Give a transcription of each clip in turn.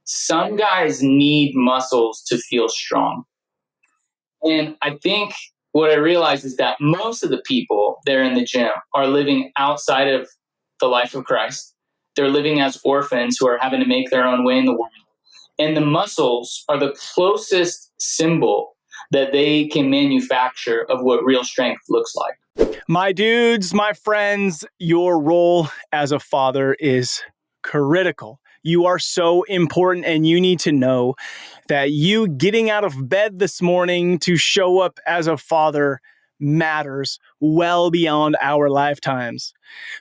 some guys need muscles to feel strong. And I think what I realized is that most of the people there in the gym are living outside of the life of Christ. They're living as orphans who are having to make their own way in the world. And the muscles are the closest symbol that they can manufacture of what real strength looks like. My dudes, my friends, your role as a father is critical. You are so important, and you need to know that you getting out of bed this morning to show up as a father matters well beyond our lifetimes.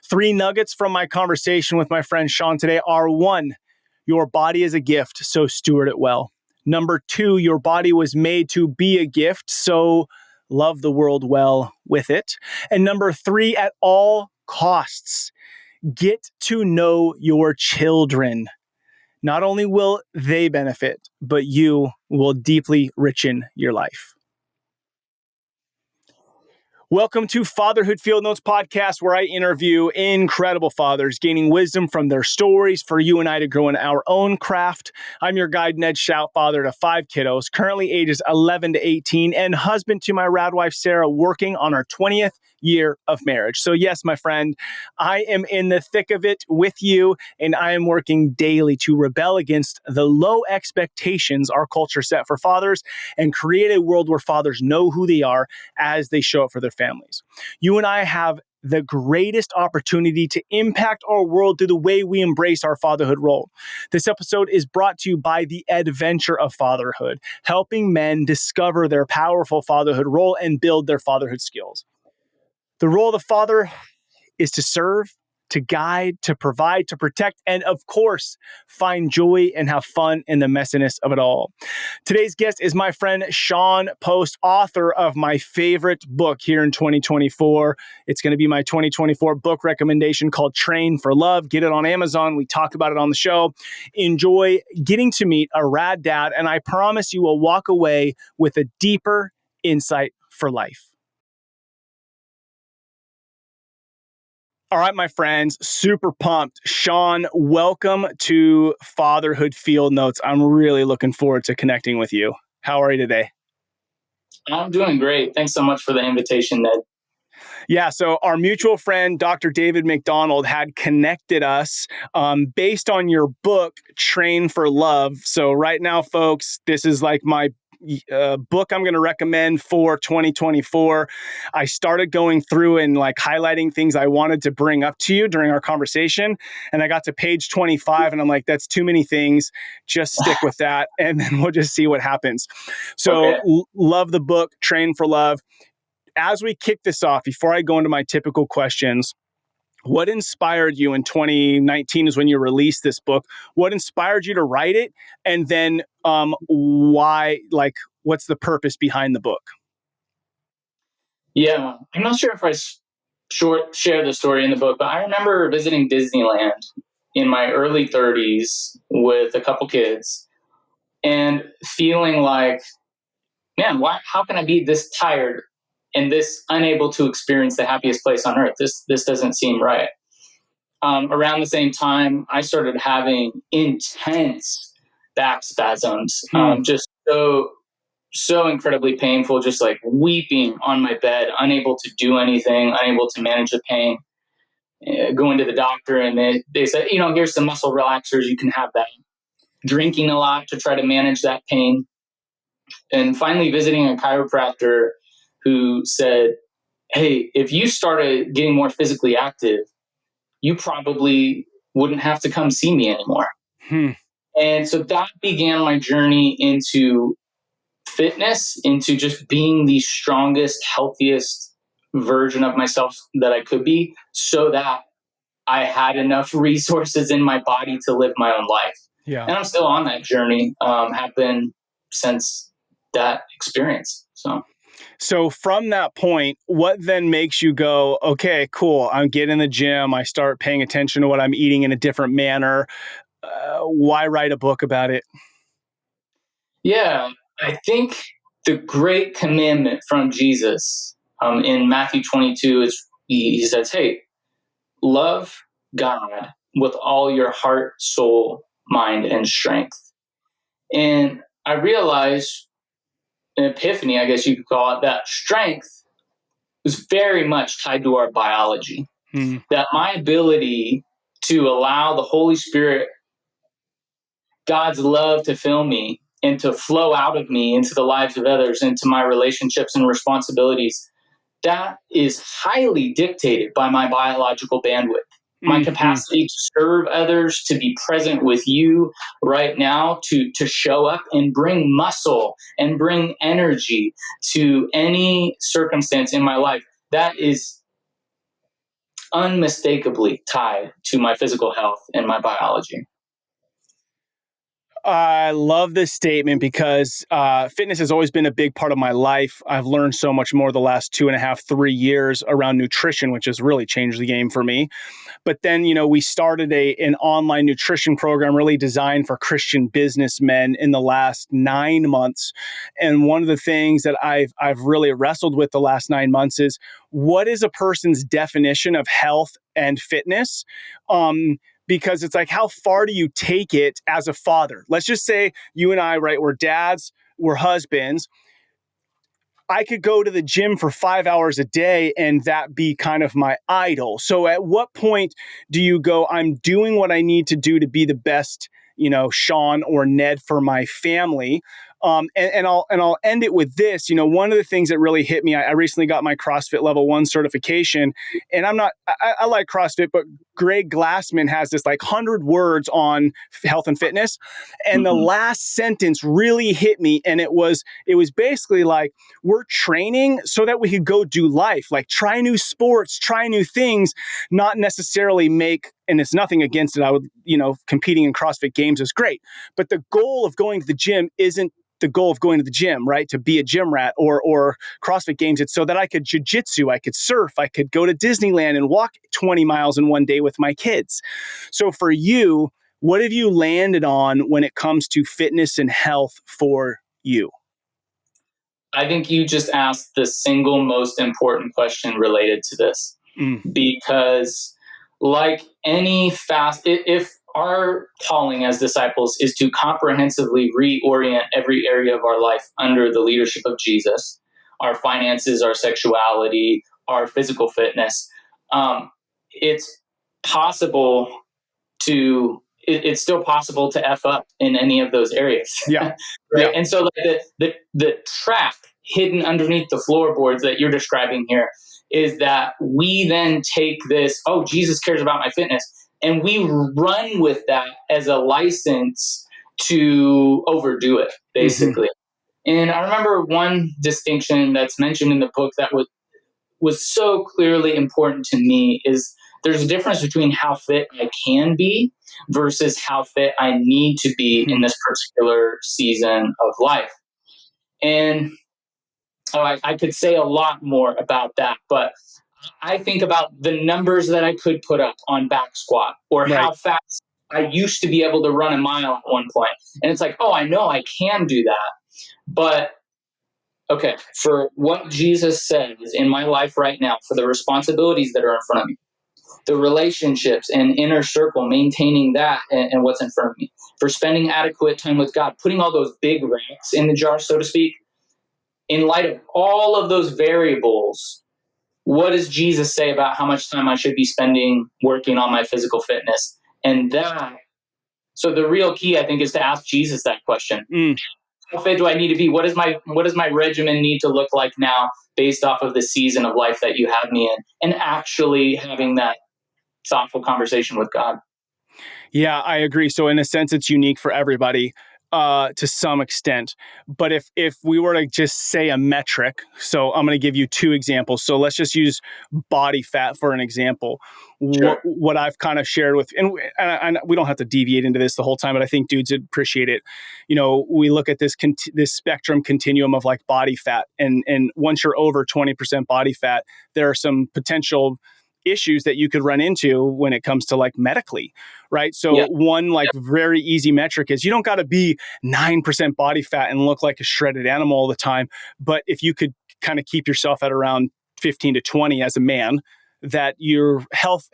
3 nuggets from my conversation with my friend Sean today are: 1, your body is a gift, so steward it well. Number 2, your body was made to be a gift, so love the world well with it. And number 3, at all costs, get to know your children. Not only will they benefit, but you will deeply richen your life. Welcome to Fatherhood Field Notes podcast, where I interview incredible fathers, gaining wisdom from their stories for you and I to grow in our own craft. I'm your guide, Ned Shout, father to 5 kiddos, currently ages 11 to 18, and husband to my rad wife, Sarah, working on our 20th year of marriage. So yes, my friend, I am in the thick of it with you, and I am working daily to rebel against the low expectations our culture set for fathers and create a world where fathers know who they are as they show up for their families. You and I have the greatest opportunity to impact our world through the way we embrace our fatherhood role. This episode is brought to you by the Adventure of Fatherhood, helping men discover their powerful fatherhood role and build their fatherhood skills. The role of the father is to serve, to guide, to provide, to protect, and of course, find joy and have fun in the messiness of it all. Today's guest is my friend Sean Post, author of my favorite book here in 2024. It's going to be my 2024 book recommendation called Train for Love. Get it on Amazon. We talk about it on the show. Enjoy getting to meet a rad dad, and I promise you will walk away with a deeper insight for life. All right, my friends, super pumped. Sean, welcome to Fatherhood Field Notes. I'm really looking forward to connecting with you. How are you today? I'm doing great. Thanks so much for the invitation, Ned. Yeah, so our mutual friend, Dr. David McDonald, had connected us based on your book, Train for Love. So right now, folks, this is like my book I'm going to recommend for 2024. I started going through and like highlighting things I wanted to bring up to you during our conversation. And I got to page 25 and I'm like, that's too many things. Just stick with that. And then we'll just see what happens. So okay. Love the book, Train for Love. As we kick this off, before I go into my typical questions, what inspired you in 2019 is when you released this book. What inspired you to write it? And then why, like, what's the purpose behind the book? Yeah, I'm not sure if I share the story in the book, but I remember visiting Disneyland in my early 30s with a couple kids and feeling like, man, how can I be this tired and this unable to experience the happiest place on earth? This doesn't seem right. Around the same time, I started having intense back spasms, just so incredibly painful, just like weeping on my bed, unable to do anything, unable to manage the pain. Going to the doctor, and they said, here's some muscle relaxers, you can have that. Drinking a lot to try to manage that pain. And finally visiting a chiropractor who said, hey, if you started getting more physically active, you probably wouldn't have to come see me anymore. And so that began my journey into fitness, into just being the strongest, healthiest version of myself that I could be, so that I had enough resources in my body to live my own life. Yeah. And I'm still on that journey, have been since that experience. So from that point, what then makes you go, okay, cool, I'm getting in the gym, I start paying attention to what I'm eating in a different manner. Why write a book about it? Yeah, I think the great commandment from Jesus in Matthew 22 is he says, hey, love God with all your heart, soul, mind, and strength. And I realized, an epiphany, I guess you could call it, that strength was very much tied to our biology. That my ability to allow the Holy Spirit, God's love to fill me and to flow out of me into the lives of others, into my relationships and responsibilities, that is highly dictated by my biological bandwidth. My capacity to serve others, to be present with you right now, to show up and bring muscle and bring energy to any circumstance in my life, that is unmistakably tied to my physical health and my biology. I love this statement because fitness has always been a big part of my life. I've learned so much more the last 2.5, 3 years around nutrition, which has really changed the game for me. But then, we started an online nutrition program really designed for Christian businessmen in the last 9 months. And one of the things that I've really wrestled with the last 9 months is, what is a person's definition of health and fitness? Because it's like, how far do you take it as a father? Let's just say you and I, right, we're dads, we're husbands. I could go to the gym for 5 hours a day and that be kind of my idol. So at what point do you go, I'm doing what I need to do to be the best, Sean or Ned for my family? And I'll end it with this. One of the things that really hit me, I recently got my CrossFit Level 1 certification, and I like CrossFit, but Greg Glassman has this like 100 words on health and fitness. And the last sentence really hit me. And it was basically like, we're training so that we could go do life, like try new sports, try new things, not necessarily and it's nothing against it. I would, competing in CrossFit games is great. But the goal of going to the gym isn't the goal of going to the gym, right? To be a gym rat or CrossFit games. It's so that I could jiu-jitsu, I could surf, I could go to Disneyland and walk 20 miles in one day with my kids. So for you, what have you landed on when it comes to fitness and health for you? I think you just asked the single most important question related to this. Because like any if our calling as disciples is to comprehensively reorient every area of our life under the leadership of Jesus, our finances, our sexuality, our physical fitness, it's possible it's still possible to F up in any of those areas. Yeah. Right. Yeah. And so the trap hidden underneath the floorboards that you're describing here is that we then take this, oh, Jesus cares about my fitness, and we run with that as a license to overdo it, basically. And I remember one distinction that's mentioned in the book that was so clearly important to me is there's a difference between how fit I can be versus how fit I need to be in this particular season of life. And I could say a lot more about that, but I think about the numbers that I could put up on back squat or how fast I used to be able to run a mile at one point. And it's like, oh, I know I can do that. But okay, for what Jesus says in my life right now, for the responsibilities that are in front of me, the relationships and inner circle, maintaining that and what's in front of me, for spending adequate time with God, putting all those big racks in the jar, so to speak, in light of all of those variables, what does Jesus say about how much time I should be spending working on my physical fitness? And so the real key, I think, is to ask Jesus that question. How fit do I need to be? What does my regimen need to look like now based off of the season of life that you have me in? And actually having that thoughtful conversation with God. Yeah, I agree. So in a sense, it's unique for everybody to some extent. But if we were to just say a metric, so I'm going to give you 2 examples. So let's just use body fat for an example. Sure. What I've kind of shared with, and we don't have to deviate into this the whole time, but I think dudes would appreciate it. We look at this spectrum continuum of like body fat, and once you're over 20% body fat, there are some potential issues that you could run into when it comes to like medically, right? So one like very easy metric is you don't got to be 9% body fat and look like a shredded animal all the time. But if you could kind of keep yourself at around 15 to 20 as a man, that your health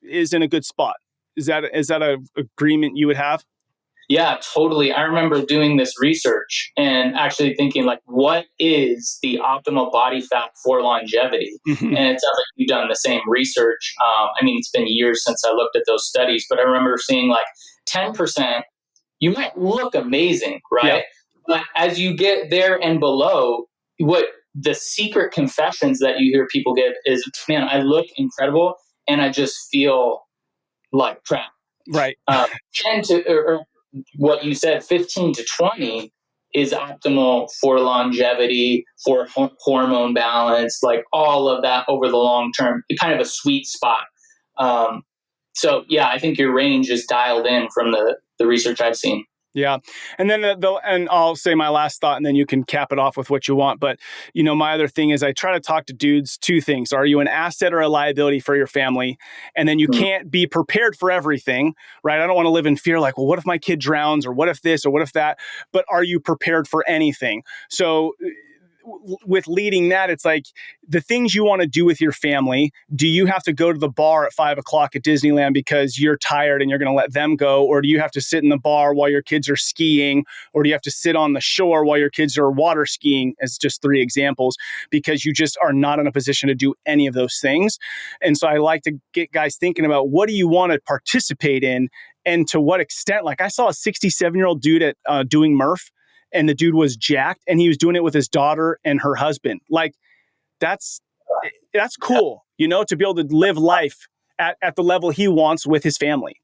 is in a good spot. Is that a agreement you would have? Yeah, totally. I remember doing this research and actually thinking, like, what is the optimal body fat for longevity? Hmm. And it sounds like you've done the same research. I mean, it's been years since I looked at those studies, but I remember seeing like 10%, you might look amazing, Yeah. right? But as you get there and below, what the secret confessions that you hear people give is, man, I look incredible and I just feel like crap. Right. 10 to, or what you said, 15 to 20 is optimal for longevity, for hormone balance, like all of that over the long term, kind of a sweet spot. Um, so yeah, I think your range is dialed in from the research I've seen. Yeah. And then and I'll say my last thought and then you can cap it off with what you want. But, my other thing is I try to talk to dudes two things. Are you an asset or a liability for your family? And then you Mhm. can't be prepared for everything, right? I don't want to live in fear like, well, what if my kid drowns or what if this or what if that? But are you prepared for anything? So with leading that, it's like the things you want to do with your family. Do you have to go to the bar at 5 o'clock at Disneyland because you're tired and you're going to let them go? Or do you have to sit in the bar while your kids are skiing? Or do you have to sit on the shore while your kids are water skiing, as just three examples, because you just are not in a position to do any of those things? And so I like to get guys thinking about what do you want to participate in and to what extent. Like I saw a 67-year-old dude at doing Murph, and the dude was jacked and he was doing it with his daughter and her husband. Like that's cool, to be able to live life at the level he wants with his family.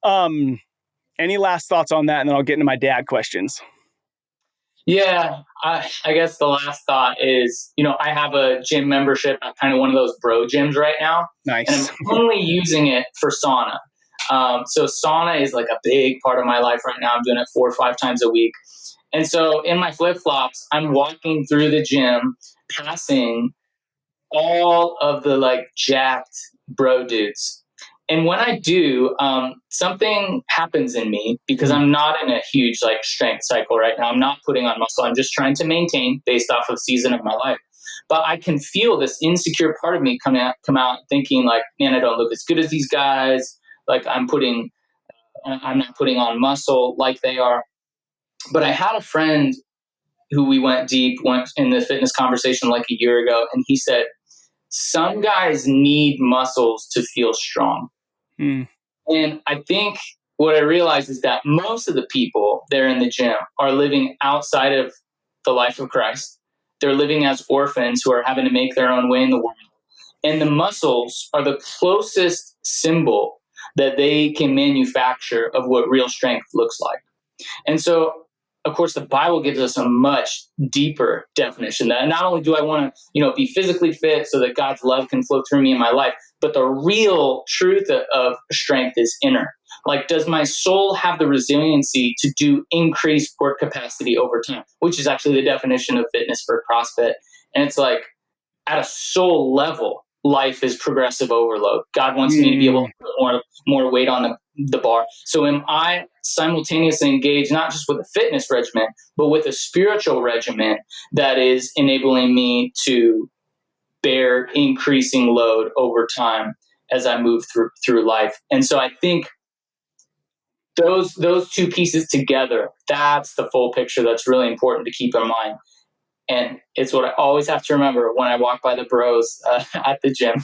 Um, any last thoughts on that? And then I'll get into my dad questions. Yeah, I guess the last thought is, I have a gym membership at kind of one of those bro gyms right now, and I'm Nice. only using it for sauna. So sauna is like a big part of my life right now. I'm doing it 4 or 5 times a week. And so in my flip flops, I'm walking through the gym, passing all of the like jacked bro dudes. And when I do, something happens in me because Mm. I'm not in a huge like strength cycle right now. I'm not putting on muscle. I'm just trying to maintain based off of season of my life. But I can feel this insecure part of me come out thinking like, man, I don't look as good as these guys. Like I'm not putting on muscle like they are. But I had a friend who we went in the fitness conversation like a year ago, and he said, some guys need muscles to feel strong. Mm. And I think what I realized is that most of the people there in the gym are living outside of the life of Christ. They're living as orphans who are having to make their own way in the world. And the muscles are the closest symbol that they can manufacture of what real strength looks like. And so, of course, the Bible gives us a much deeper definition that not only do I want to, be physically fit so that God's love can flow through me in my life, but the real truth of strength is inner. Like, does my soul have the resiliency to do increased work capacity over time, which is actually the definition of fitness for CrossFit. And it's like, at a soul level, life is progressive overload. God wants me to be able Mm. to put more weight on the bar. So am I simultaneously engaged not just with a fitness regimen, but with a spiritual regimen that is enabling me to bear increasing load over time as I move through life. And so I think those two pieces together, that's the full picture that's really important to keep in mind. And it's what I always have to remember when I walk by the bros at the gym.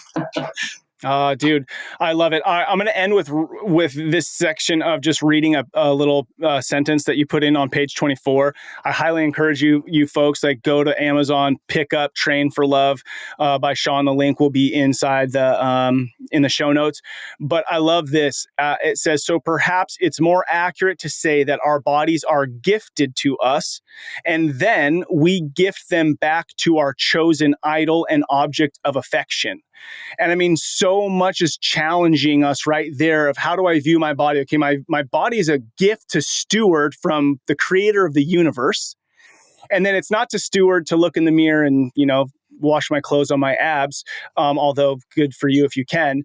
Dude, I love it. I'm going to end with this section of just reading a little sentence that you put in on page 24. I highly encourage you folks, like, go to Amazon, pick up Train for Love by Sean. The link will be inside in the show notes. But I love this. It says, so perhaps it's more accurate to say that our bodies are gifted to us, and then we gift them back to our chosen idol and object of affection. And I mean, so much is challenging us right there of how do I view my body? Okay, my body is a gift to steward from the creator of the universe. And then it's not to steward to look in the mirror and, wash my clothes on my abs, although good for you if you can.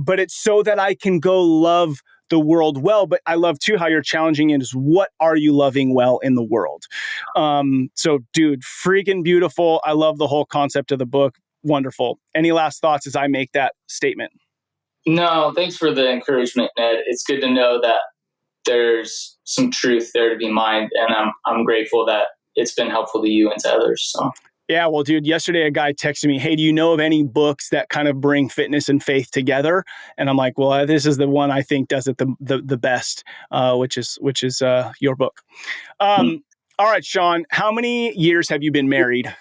But it's so that I can go love the world well. But I love too how you're challenging it is what are you loving well in the world? So dude, freaking beautiful. I love the whole concept of the book. Wonderful. Any last thoughts as I make that statement? No, thanks for the encouragement, Ned. It's good to know that there's some truth there to be mined, and I'm grateful that it's been helpful to you and to others. So. Yeah, well, dude, yesterday a guy texted me, "Hey, do you know of any books that kind of bring fitness and faith together?" And I'm like, "Well, this is the one I think does it the best, which is your book." All right, Sean, how many years have you been married?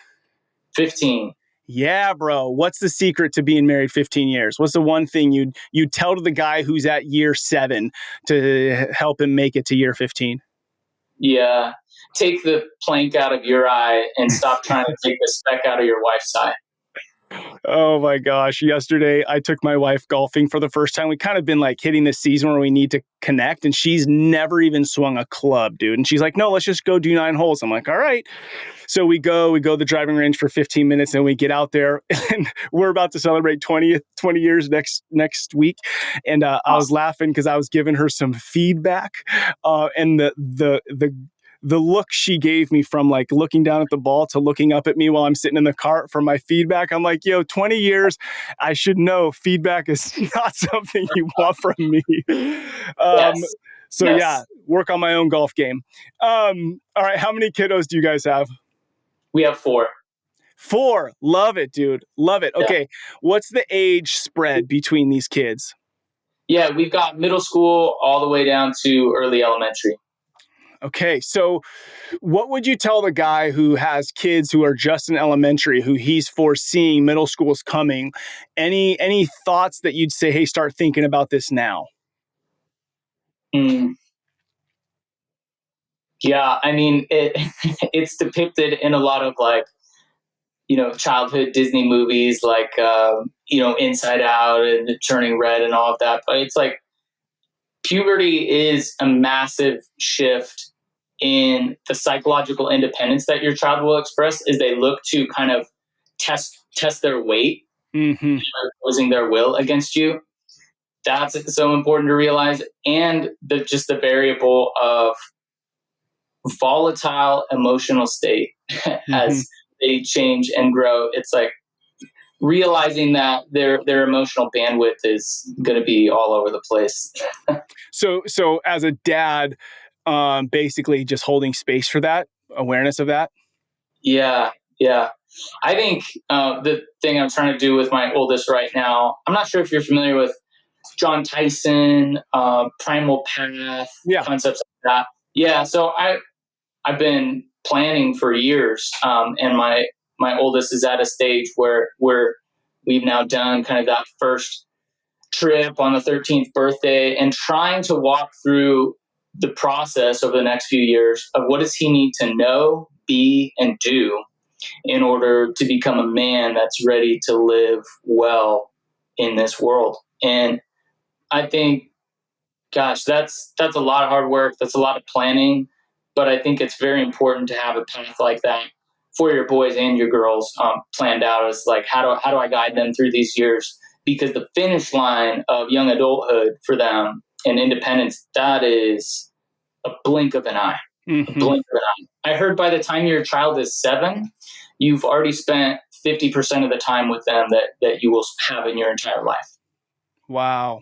15. Yeah, bro. What's the secret to being married 15 years? What's the one thing you'd tell to the guy who's at year 7 to help him make it to year 15? Yeah. Take the plank out of your eye and stop trying to take the speck out of your wife's eye. Oh my gosh. Yesterday, I took my wife golfing for the first time. We kind of been like hitting this season where we need to connect, and she's never even swung a club, dude. And she's like, "No, let's just go do 9 holes." I'm like, "All right." So we go to the driving range for 15 minutes, and we get out there, and we're about to celebrate 20 years next week. And I was laughing because I was giving her some feedback, and the look she gave me from like looking down at the ball to looking up at me while I'm sitting in the cart for my feedback. I'm like, 20 years, I should know feedback is not something you want from me. Yes. So Yes. yeah, work on my own golf game. All right. How many kiddos do you guys have? We have 4. 4. Love it, dude. Love it. Yeah. Okay. What's the age spread between these kids? Yeah, we've got middle school all the way down to early elementary. Okay. So what would you tell the guy who has kids who are just in elementary, who he's foreseeing middle school's coming? Any thoughts that you'd say, hey, start thinking about this now? Yeah, I mean, it's depicted in a lot of like, childhood Disney movies like, Inside Out and Turning Red and all of that. But it's like puberty is a massive shift in the psychological independence that your child will express as they look to kind of test their weight, imposing their will against you. That's so important to realize. And just the variable of volatile emotional state as they change and grow. It's like realizing that their emotional bandwidth is going to be all over the place. So as a dad, basically just holding space for that, awareness of that. Yeah. I think the thing I'm trying to do with my oldest right now, I'm not sure if you're familiar with John Tyson, primal path, concepts like that. Yeah. So I've been planning for years, and my oldest is at a stage where we've now done kind of that first trip on the 13th birthday and trying to walk through the process over the next few years of what does he need to know, be, and do in order to become a man that's ready to live well in this world. And I think, gosh, that's a lot of hard work. That's a lot of planning. But I think it's very important to have a path like that for your boys and your girls planned out. As like, how do I guide them through these years? Because the finish line of young adulthood for them and independence, that is a blink of an eye. A blink of an eye. I heard by the time your child is 7, you've already spent 50% of the time with them that you will have in your entire life. Wow.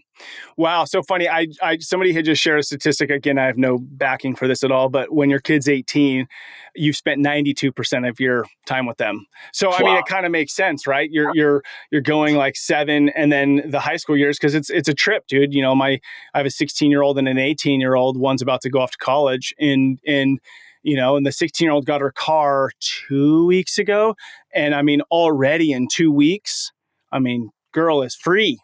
So funny. I somebody had just shared a statistic. Again, I have no backing for this at all, but when your kid's 18, you've spent 92% of your time with them. So, I mean, it kind of makes sense, right? You're going like 7 and then the high school years, because it's a trip, dude. I have a 16-year-old and an 18-year-old. One's about to go off to college, and the 16-year-old got her car 2 weeks ago. And I mean, already in 2 weeks, I mean, girl is free.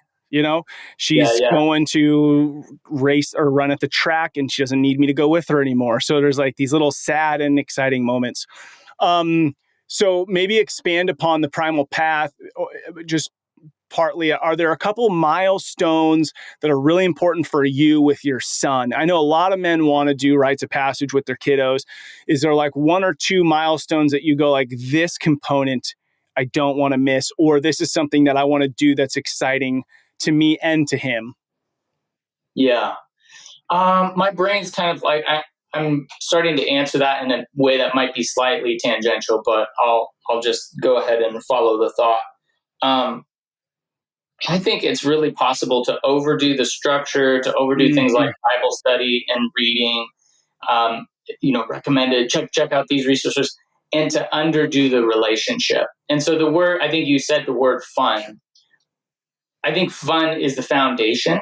She's going to race or run at the track, and she doesn't need me to go with her anymore. So there's like these little sad and exciting moments. So maybe expand upon the primal path, just partly. Are there a couple milestones that are really important for you with your son? I know a lot of men want to do rites of passage with their kiddos. Is there like 1 or 2 milestones that you go like, this component I don't want to miss, or this is something that I want to do that's exciting to me and to him? Yeah. My brain's kind of like, I'm starting to answer that in a way that might be slightly tangential, but I'll just go ahead and follow the thought. I think it's really possible to overdo the structure, to overdo things like Bible study and reading, um, recommended, check out these resources, and to underdo the relationship. And so the word, I think you said the word fun. I think fun is the foundation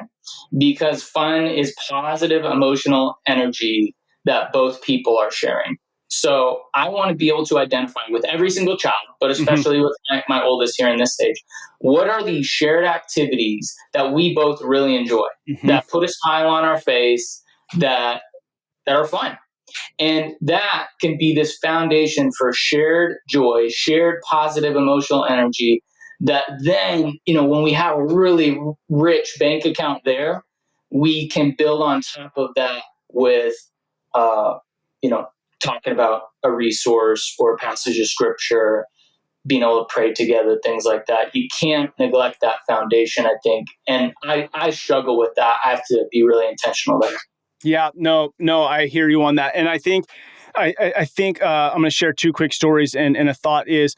because fun is positive emotional energy that both people are sharing. So I want to be able to identify with every single child, but especially with my oldest here in this stage, what are the shared activities that we both really enjoy, that put a smile on our face, that are fun? And that can be this foundation for shared joy, shared positive emotional energy that then, when we have a really rich bank account there, we can build on top of that with, uh, you know, talking about a resource or a passage of scripture, being able to pray together, things like that. You can't neglect that foundation, I think. And I struggle with that. I have to be really intentional there. Yeah, no, I hear you on that. And I think, I think I'm going to share two quick stories. And a thought is,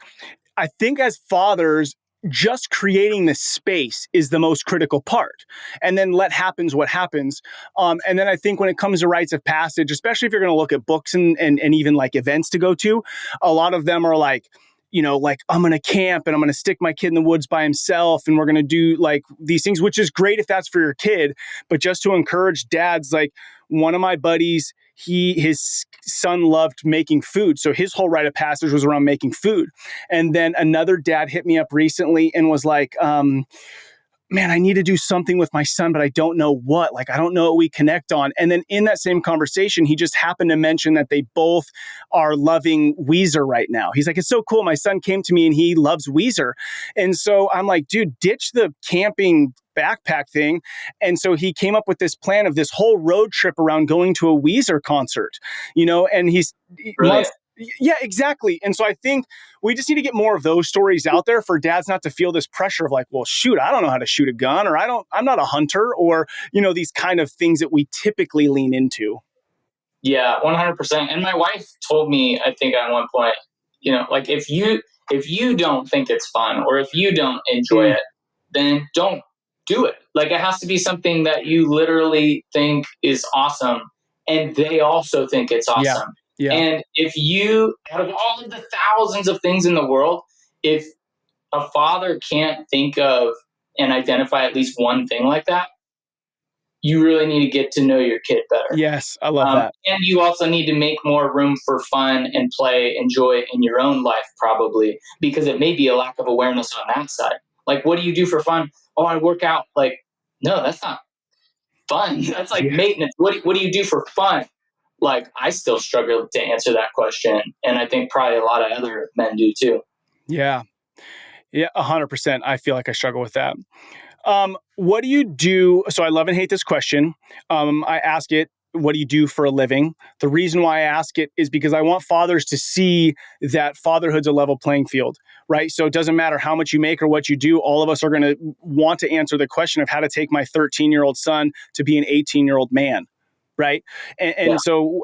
I think as fathers, just creating the space is the most critical part. And then let happens what happens. And then I think when it comes to rites of passage, especially if you're going to look at books and even like events to go to, a lot of them are like, like I'm going to camp and I'm going to stick my kid in the woods by himself. And we're going to do like these things, which is great if that's for your kid. But just to encourage dads, like one of my buddies, his son loved making food. So his whole rite of passage was around making food. And then another dad hit me up recently and was like, man, I need to do something with my son, but I don't know what. Like, I don't know what we connect on. And then in that same conversation, he just happened to mention that they both are loving Weezer right now. He's like, it's so cool. My son came to me and he loves Weezer. And so I'm like, dude, ditch the camping backpack thing. And so he came up with this plan of this whole road trip around going to a Weezer concert, and Brilliant. yeah, exactly. And so I think we just need to get more of those stories out there for dads not to feel this pressure of like, well, shoot, I don't know how to shoot a gun, or I'm not a hunter, or, these kind of things that we typically lean into. Yeah, 100%. And my wife told me, I think at one point, like if you don't think it's fun or if you don't enjoy it, then don't do it. Like it has to be something that you literally think is awesome and they also think it's Yeah. awesome. Yeah. And if you, out of all of the thousands of things in the world, if a father can't think of and identify at least one thing like that, you really need to get to know your kid better. Yes. I love that. And you also need to make more room for fun and play and joy in your own life, probably, because it may be a lack of awareness on that side. Like, what do you do for fun? Oh, I work out. Like, no, that's not fun. That's like maintenance. What do you do for fun? Like, I still struggle to answer that question. And I think probably a lot of other men do too. Yeah. Yeah. 100%. I feel like I struggle with that. What do you do? So I love and hate this question. I ask it, what do you do for a living? The reason why I ask it is because I want fathers to see that fatherhood's a level playing field, right? So it doesn't matter how much you make or what you do. All of us are going to want to answer the question of how to take my 13-year-old son to be an 18-year-old man, right? And so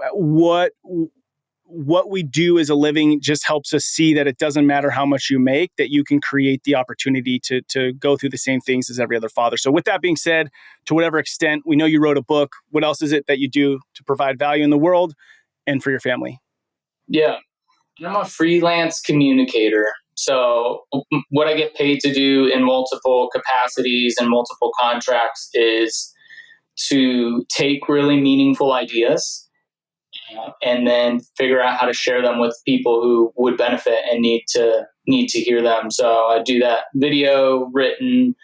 what we do as a living just helps us see that it doesn't matter how much you make, that you can create the opportunity to go through the same things as every other father. So with that being said, to whatever extent, we know you wrote a book. What else is it that you do to provide value in the world and for your family? Yeah. I'm a freelance communicator. So what I get paid to do in multiple capacities and multiple contracts is to take really meaningful ideas and then figure out how to share them with people who would benefit and need to hear them. So I do that video, written,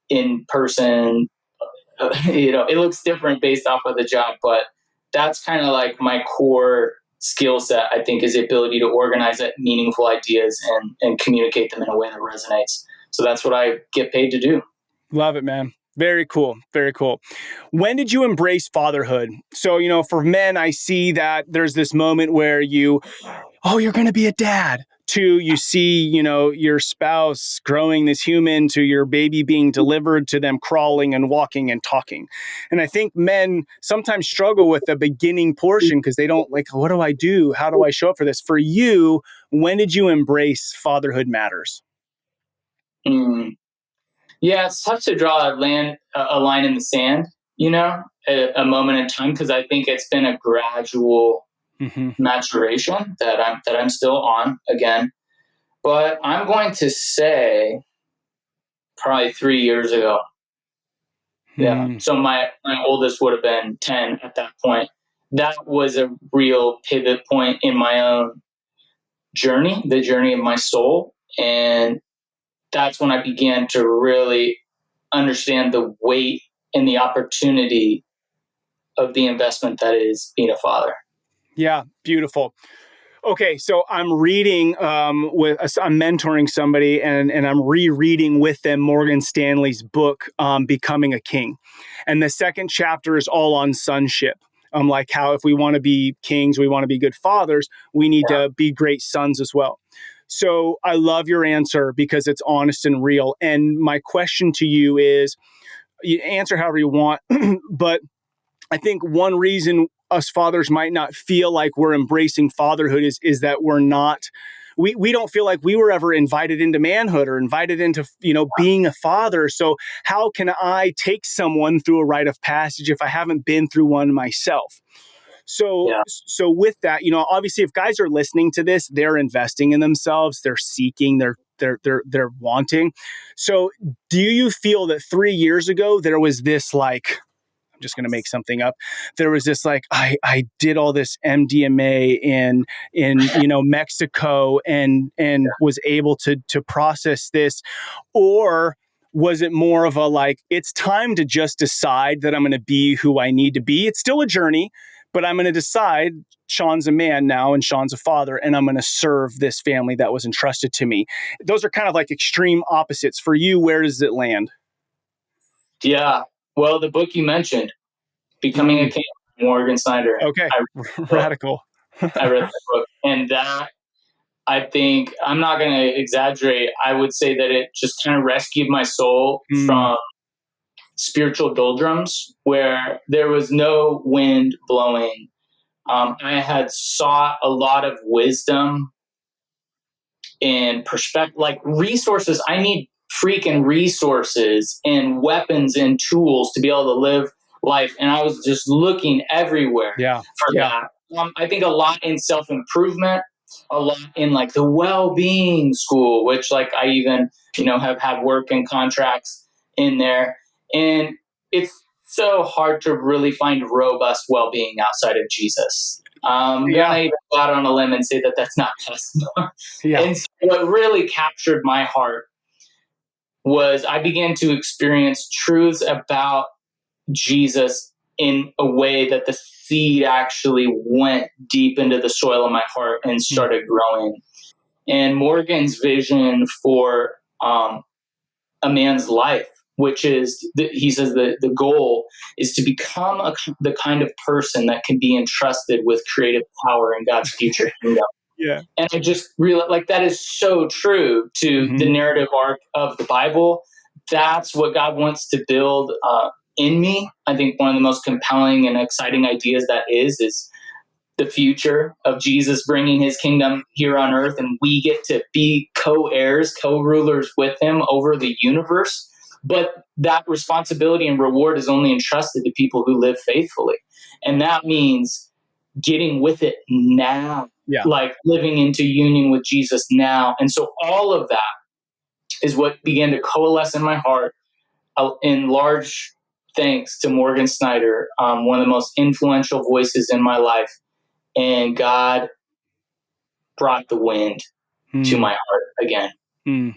in person. It looks different based off of the job, but that's kind of like my core skill set, I think, is the ability to organize meaningful ideas and communicate them in a way that resonates. So that's what I get paid to do. Love it, man. Very cool. Very cool. When did you embrace fatherhood? So, for men, I see that there's this moment where you're going to be a dad, to you see, your spouse growing this human, to your baby being delivered, to them crawling and walking and talking. And I think men sometimes struggle with the beginning portion because they don't like, what do I do? How do I show up for this? For you, when did you embrace fatherhood matters? Mm. Yeah, it's tough to draw a line in the sand, a moment in time, because I think it's been a gradual Mm-hmm. maturation that I'm still on again. But I'm going to say probably 3 years ago. Yeah. Mm. So my oldest would have been 10 at that point. That was a real pivot point in my own journey, the journey of my soul. And that's when I began to really understand the weight and the opportunity of the investment that is being a father. Yeah, beautiful. Okay, so I'm reading I'm mentoring somebody, and I'm rereading with them Morgan Stanley's book, Becoming a King, and the second chapter is all on sonship. Like how if we want to be kings, we want to be good fathers, we need Yeah. to be great sons as well. So I love your answer because it's honest and real. And my question to you is, you answer however you want, but I think one reason us fathers might not feel like we're embracing fatherhood is that we don't feel like we were ever invited into manhood or invited into being a father. So how can I take someone through a rite of passage if I haven't been through one myself? So Yeah. so with that, obviously if guys are listening to this, they're investing in themselves, they're seeking, they're wanting. So do you feel that 3 years ago there was this like, I'm just going to make something up. There was this like, I did all this MDMA in Mexico and was able to process this, or was it more of a like, it's time to just decide that I'm going to be who I need to be? It's still a journey, but I'm going to decide Sean's a man now and Sean's a father, and I'm going to serve this family that was entrusted to me. Those are kind of like extreme opposites. For you, where does it land? Yeah. Well, the book you mentioned, Becoming a Mm, King, Morgan Snyder. okay. I read the book. Radical. I read the book, and that, I think, I'm not going to exaggerate. I would say that it just kind of rescued my soul Mm, from spiritual doldrums where there was no wind blowing. I had sought a lot of wisdom and perspective, like resources. I need freaking resources and weapons and tools to be able to live life. And I was just looking everywhere yeah. for Yeah. that. I think a lot in self improvement, a lot in like the well being school, which like I even, have had work and contracts in there. And it's so hard to really find robust well being outside of Jesus. I'm Yeah. gonna even go out on a limb and say that that's not possible. Yeah. And so what really captured my heart was I began to experience truths about Jesus in a way that the seed actually went deep into the soil of my heart and Mm, started growing. And Morgan's vision for a man's life, which is, he says, the goal is to become the kind of person that can be entrusted with creative power in God's future kingdom. yeah. And I just realized, like, that is so true to the Hmm. narrative arc of the Bible. That's what God wants to build in me. I think one of the most compelling and exciting ideas that is the future of Jesus bringing his kingdom here on earth, and we get to be co-heirs, co-rulers with him over the universe. But that responsibility and reward is only entrusted to people who live faithfully. And that means getting with it now, Yeah. like living into union with Jesus now. And so all of that is what began to coalesce in my heart, in large thanks to Morgan Snyder, one of the most influential voices in my life. And God brought the wind to Mm, my heart again. mm.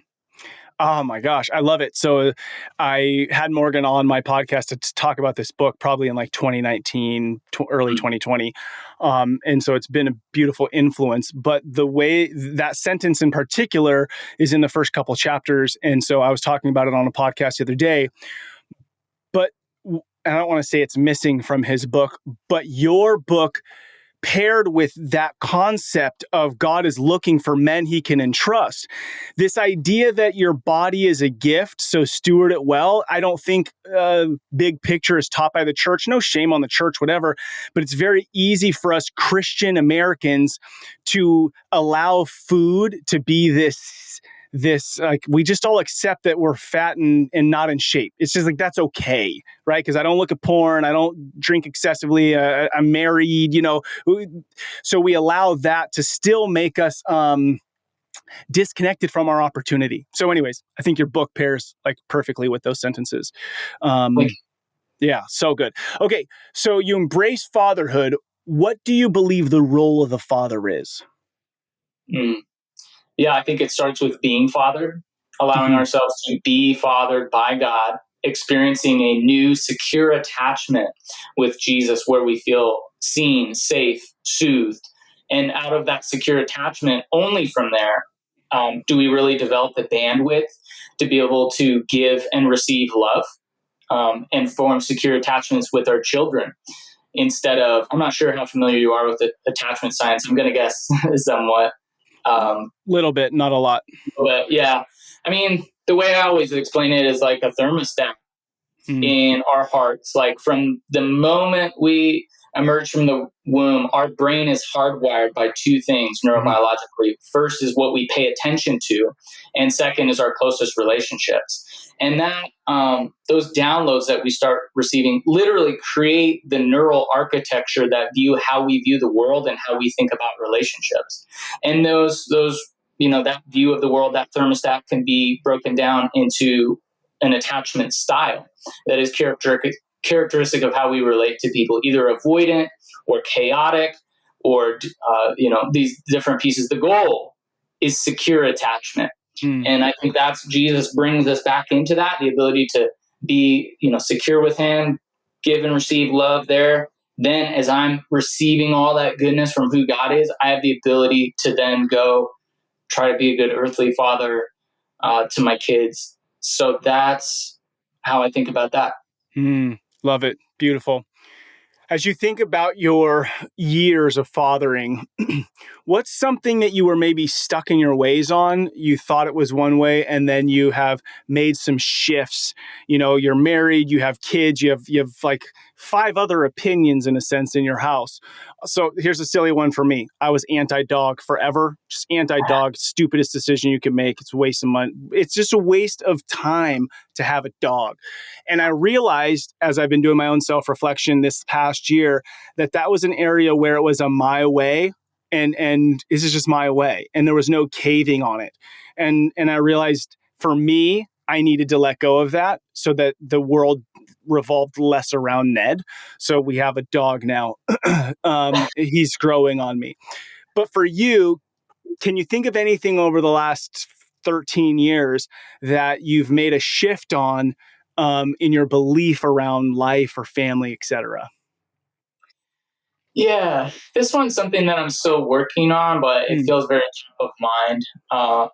Oh my gosh, I love it. So I had Morgan on my podcast to talk about this book probably in like 2019, early 2020. And so it's been a beautiful influence. But the way that sentence in particular is in the first couple chapters. And so I was talking about it on a podcast the other day. But I don't want to say it's missing from his book, but your book paired with that concept of God is looking for men he can entrust. This idea that your body is a gift, so steward it well. I don't think big picture is taught by the church. No shame on the church, whatever. But it's very easy for us Christian Americans to allow food to be this, like, we just all accept that we're fat and not in shape. It's just like, that's okay, right? Because I don't look at porn, I don't drink excessively, I'm married, so we allow that to still make us disconnected from our opportunity. So anyways, I think your book pairs like perfectly with those sentences. Yeah, so good. Okay, so you embrace fatherhood. What do you believe the role of the father is? Mm. Yeah, I think it starts with being fathered, allowing ourselves to be fathered by God, experiencing a new secure attachment with Jesus where we feel seen, safe, soothed. And out of that secure attachment, only from there do we really develop the bandwidth to be able to give and receive love, and form secure attachments with our children. Instead of, I'm not sure how familiar you are with the attachment science. I'm going to guess somewhat. Little bit, not a lot. But yeah, I mean, the way I always explain it is like a thermostat in our hearts. Like from the moment we emerge from the womb, our brain is hardwired by two things neurobiologically. First is what we pay attention to, and second is our closest relationships. And that those downloads that we start receiving literally create the neural architecture that view how we view the world and how we think about relationships. And those that view of the world, that thermostat, can be broken down into an attachment style that is characteristic of how we relate to people, either avoidant or chaotic, or these different pieces. The goal is secure attachment. And I think that's Jesus brings us back into that, the ability to be, secure with him, give and receive love there. Then as I'm receiving all that goodness from who God is, I have the ability to then go try to be a good earthly father to my kids. So that's how I think about that. Love it. Beautiful. As you think about your years of fathering, what's something that you were maybe stuck in your ways on? You thought it was one way, and then you have made some shifts. You're married, you have kids, you have like 5 other opinions in a sense in your house. So here's a silly one for me. I was anti-dog forever, just anti-dog, stupidest decision you can make. It's a waste of money. It's just a waste of time to have a dog. And I realized as I've been doing my own self-reflection this past year that was an area where it was a my way, and this is just my way, and there was no caving on it. And I realized for me, I needed to let go of that so that the world revolved less around Ned. So we have a dog now. He's growing on me. But for you, can you think of anything over the last 13 years that you've made a shift on in your belief around life or family, et cetera? Yeah, this one's something that I'm still working on, but it feels very top of mind.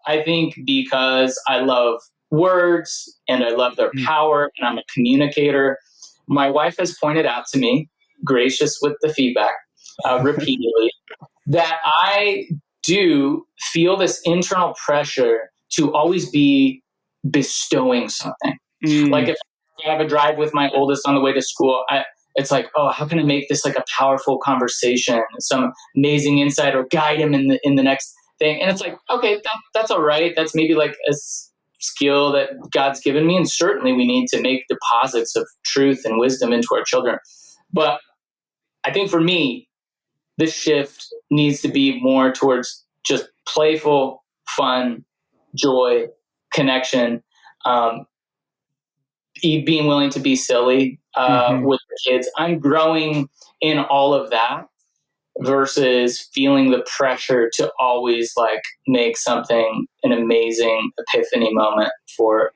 I think because I love words and I love their power and I'm a communicator, my wife has pointed out to me, gracious with the feedback repeatedly, that I do feel this internal pressure to always be bestowing something. Like if I have a drive with my oldest on the way to school, it's like, oh, how can I make this like a powerful conversation, some amazing insight, or guide him in the next thing? And it's like, okay, that's all right. That's maybe like a skill that God's given me, and certainly we need to make deposits of truth and wisdom into our children. But I think for me, this shift needs to be more towards just playful, fun, joy, connection, being willing to be silly with the kids. I'm growing in all of that versus feeling the pressure to always like make something an amazing epiphany moment for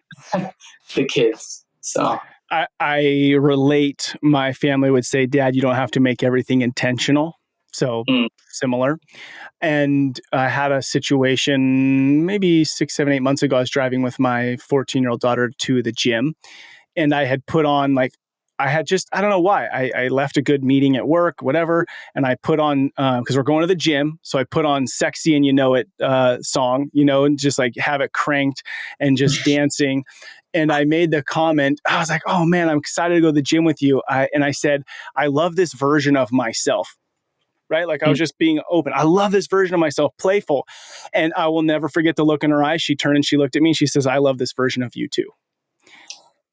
the kids. So I relate. My family would say, Dad, you don't have to make everything intentional. So similar. And I had a situation maybe 6, 7, 8 months ago. I was driving with my 14-year-old daughter to the gym, and I had put on I don't know why. I left a good meeting at work, whatever, and I put on, because we're going to the gym, so I put on Sexy and You Know It song, and just like have it cranked and just dancing. And I made the comment, I was like, oh man, I'm excited to go to the gym with you. And I said, I love this version of myself. right? Like I was just being open. I love this version of myself, playful. And I will never forget the look in her eyes. She turned and she looked at me and she says, I love this version of you too.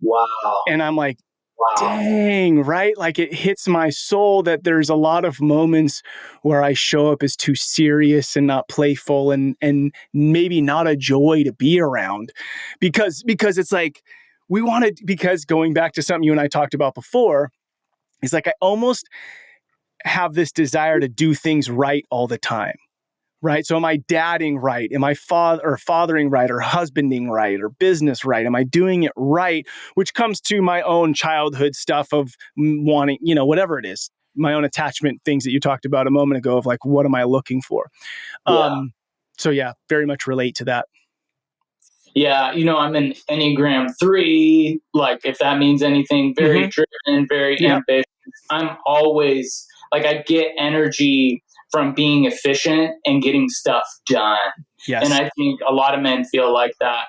Wow. And I'm like, Wow. dang, right? Like it hits my soul that there's a lot of moments where I show up as too serious and not playful and maybe not a joy to be around because it's like we wanted, because going back to something you and I talked about before, it's like I almost have this desire to do things right all the time. Right. So am I dadding right? Am I fathering right, or husbanding right, or business right? Am I doing it right? Which comes to my own childhood stuff of wanting, whatever it is, my own attachment things that you talked about a moment ago of like, what am I looking for? Yeah. So yeah, very much relate to that. Yeah, I'm an Enneagram 3, like if that means anything, very driven, very ambitious. I'm always like, I get energy from being efficient and getting stuff done. Yes. And I think a lot of men feel like that.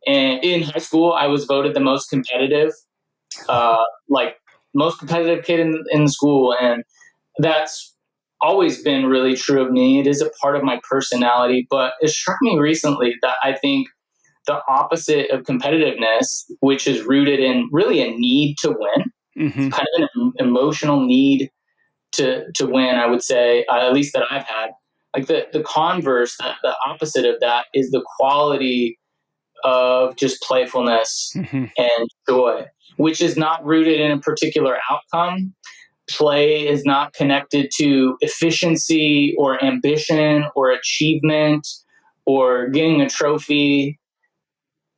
And in high school, I was voted the most competitive, like most competitive kid in the school. And that's always been really true of me. It is a part of my personality, but it struck me recently that I think the opposite of competitiveness, which is rooted in really a need to win, kind of an emotional need to win, I would say, at least that I've had. Like the converse, the opposite of that is the quality of just playfulness and joy, which is not rooted in a particular outcome. Play is not connected to efficiency or ambition or achievement or getting a trophy.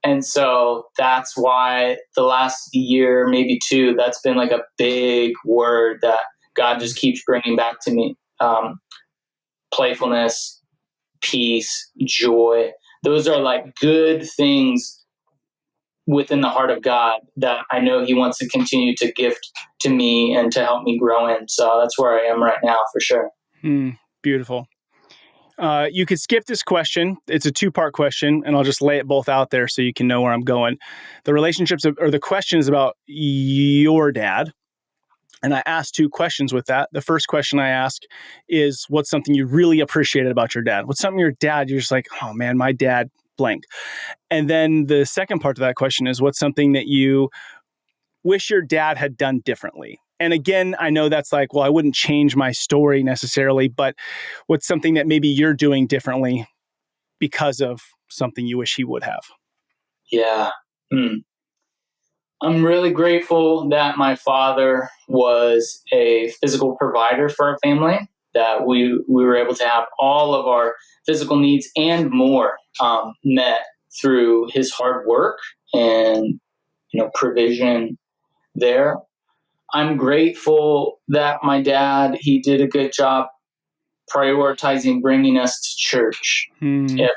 And so that's why the last year, maybe two, that's been like a big word that God just keeps bringing back to me. Playfulness, peace, joy. Those are like good things within the heart of God that I know He wants to continue to gift to me and to help me grow in. So that's where I am right now for sure. Beautiful. You could skip this question. It's a two-part question, and I'll just lay it both out there so you can know where I'm going. The the question is about your dad. And I asked two questions with that. The first question I ask is, what's something you really appreciated about your dad? What's something your dad, you're just like, oh man, my dad blank. And then the second part of that question is, what's something that you wish your dad had done differently? And again, I know that's like, well, I wouldn't change my story necessarily, but what's something that maybe you're doing differently because of something you wish he would have? Yeah. I'm really grateful that my father was a physical provider for our family, that we were able to have all of our physical needs and more met through his hard work and provision there. I'm grateful that my dad, he did a good job prioritizing bringing us to church every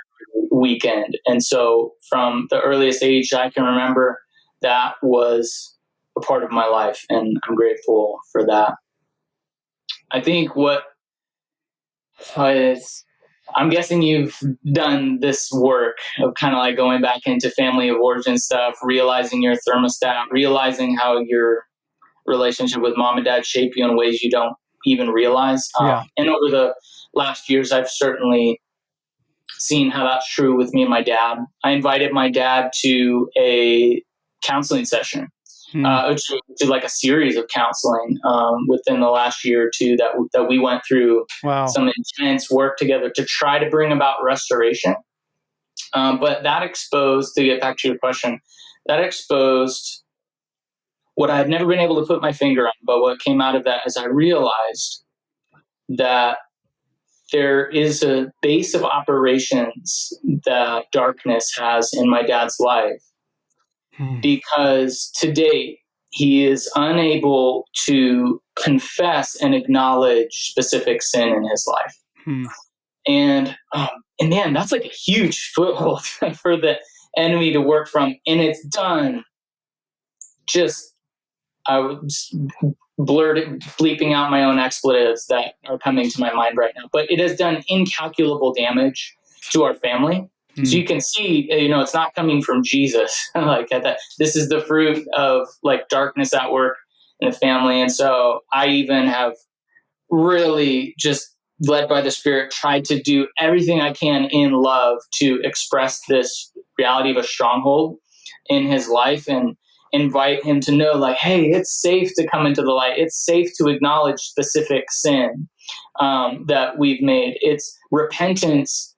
weekend. And so from the earliest age I can remember, that was a part of my life, and I'm grateful for that. I think I'm guessing you've done this work of kind of like going back into family of origin stuff, realizing your thermostat, realizing how your relationship with mom and dad shape you in ways you don't even realize. And over the last years, I've certainly seen how that's true with me and my dad. I invited my dad to a counseling session, which is like a series of counseling within the last year or two that we went through. Wow. Some intense work together to try to bring about restoration. But that exposed, to get back to your question, that exposed what I had never been able to put my finger on. But what came out of that is I realized that there is a base of operations that darkness has in my dad's life, because to date, he is unable to confess and acknowledge specific sin in his life. And man, that's like a huge foothold for the enemy to work from. And it's done just, I was bleeping out my own expletives that are coming to my mind right now. But it has done incalculable damage to our family. So you can see, it's not coming from Jesus. Like that, this is the fruit of like darkness at work in the family. And so I even have really just led by the Spirit, tried to do everything I can in love to express this reality of a stronghold in his life and invite him to know, like, hey, it's safe to come into the light. It's safe to acknowledge specific sin that we've made. It's repentance.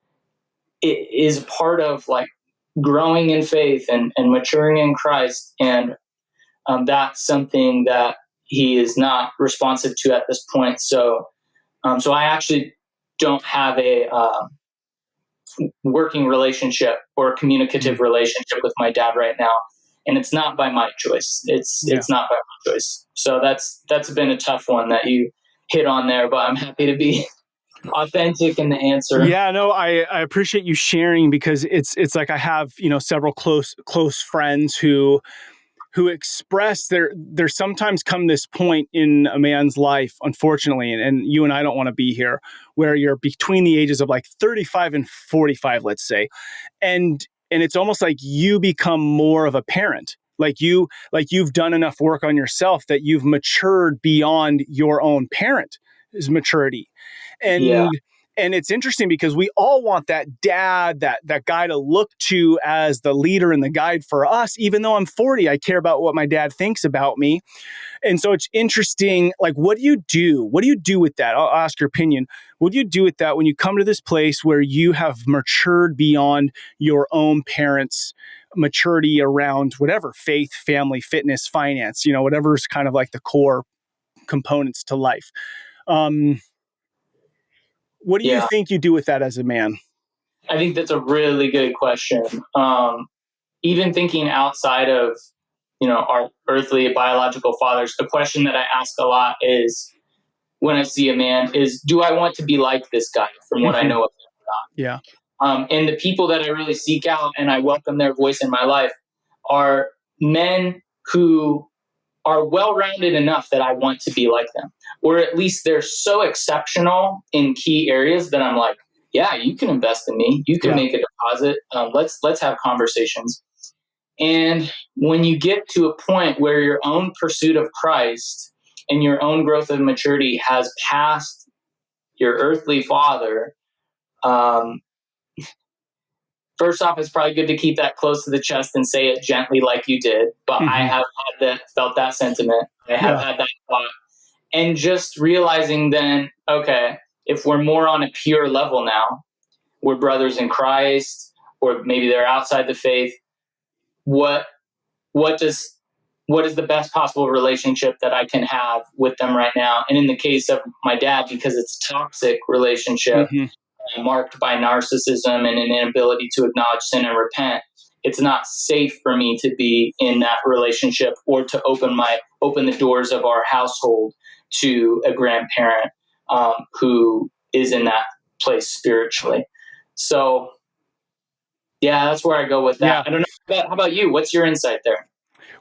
It is part of like growing in faith and maturing in Christ. And that's something that he is not responsive to at this point. So I actually don't have a working relationship or a communicative relationship with my dad right now, and it's not by my choice. It's not by my choice. So that's been a tough one that you hit on there, but I'm happy to be authentic in the answer. Yeah, no, I appreciate you sharing, because it's like I have, several close friends who express there's sometimes come this point in a man's life, unfortunately, and you and I don't want to be here, where you're between the ages of like 35 and 45, let's say. And it's almost like you become more of a parent. You've done enough work on yourself that you've matured beyond your own parent's maturity. Yeah. And it's interesting because we all want that dad, that guy to look to as the leader and the guide for us. Even though I'm 40, I care about what my dad thinks about me. And so it's interesting, like, what do you do? What do you do with that? I'll ask your opinion. What do you do with that when you come to this place where you have matured beyond your own parents' maturity around whatever, faith, family, fitness, finance, whatever's kind of like the core components to life? What do you Yeah. think you do with that as a man? I think that's a really good question. Even thinking outside of, our earthly biological fathers, the question that I ask a lot is, when I see a man, is, do I want to be like this guy from what I know of him? Yeah. And the people that I really seek out and I welcome their voice in my life are men who are well-rounded enough that I want to be like them, or at least they're so exceptional in key areas that I'm like, yeah, you can invest in me. You can make a deposit. Let's have conversations. And when you get to a point where your own pursuit of Christ and your own growth of maturity has passed your earthly father, first off, it's probably good to keep that close to the chest and say it gently like you did. But I have felt that sentiment. I have had that thought. And just realizing then, okay, if we're more on a pure level now, we're brothers in Christ, or maybe they're outside the faith, what is the best possible relationship that I can have with them right now? And in the case of my dad, because it's a toxic relationship, marked by narcissism and an inability to acknowledge sin and repent, it's not safe for me to be in that relationship or to open the doors of our household to a grandparent who is in that place spiritually. So yeah, that's where I go with that. Yeah. I don't know. How about you? What's your insight there?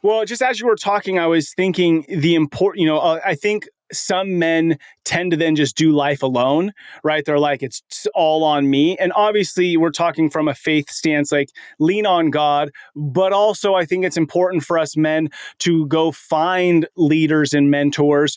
Well, just as you were talking, I was thinking I think some men tend to then just do life alone, right? They're like, it's all on me. And obviously we're talking from a faith stance, like lean on God. But also I think it's important for us men to go find leaders and mentors,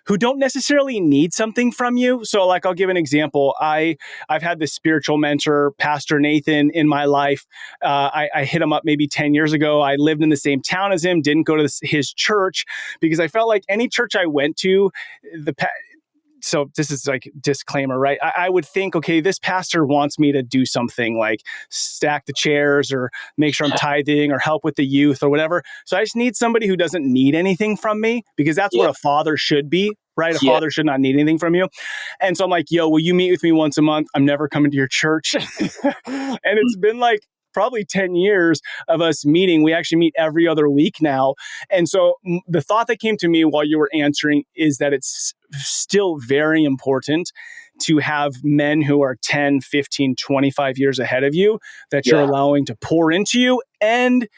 who don't necessarily need something from you. So like, I'll give an example. I've had this spiritual mentor, Pastor Nathan, in my life. I hit him up maybe 10 years ago. I lived in the same town as him, didn't go to his church because I felt like any church I went to, so this is like disclaimer, right? I would think, okay, this pastor wants me to do something like stack the chairs or make sure I'm tithing or help with the youth or whatever. So I just need somebody who doesn't need anything from me, because that's what a father should be, right? A father should not need anything from you. And so I'm like, yo, will you meet with me once a month? I'm never coming to your church. And it's been like probably 10 years of us meeting. We actually meet every other week now. And so the thought that came to me while you were answering is that it's still very important to have men who are 10, 15, 25 years ahead of you that you're allowing to pour into you. And